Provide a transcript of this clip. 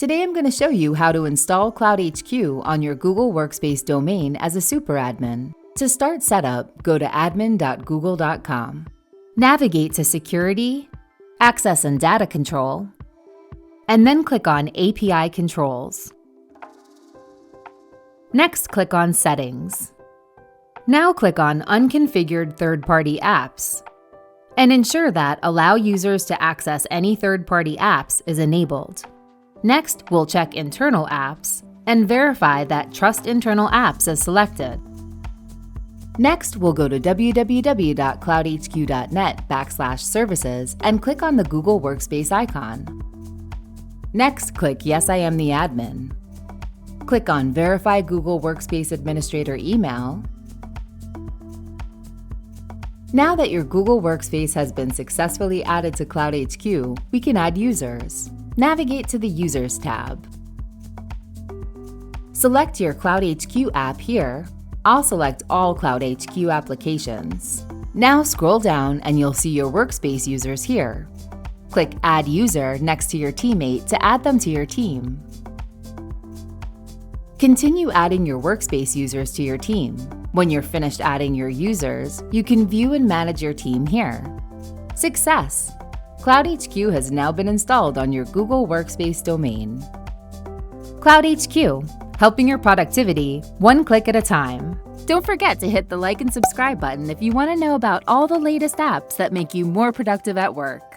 Today I'm going to show you how to install cloudHQ on your Google Workspace domain as a superadmin. To start setup, go to admin.google.com. Navigate to Security, Access and Data Control, and then click on API Controls. Next, click on Settings. Now click on Unconfigured Third-Party Apps, and ensure that Allow Users to Access Any Third-Party Apps is enabled. Next, we'll check Internal Apps and verify that Trust Internal Apps is selected. Next, we'll go to www.cloudhq.net/services and click on the Google Workspace icon. Next, click Yes, I am the admin. Click on Verify Google Workspace Administrator Email. Now that your Google Workspace has been successfully added to cloudHQ, we can add users. Navigate to the Users tab. Select your cloudHQ app here. I'll select all cloudHQ applications. Now scroll down and you'll see your Workspace users here. Click Add User next to your teammate to add them to your team. Continue adding your Workspace users to your team. When you're finished adding your users, you can view and manage your team here. Success! cloudHQ has now been installed on your Google Workspace domain. cloudHQ, helping your productivity one click at a time. Don't forget to hit the like and subscribe button if you want to know about all the latest apps that make you more productive at work.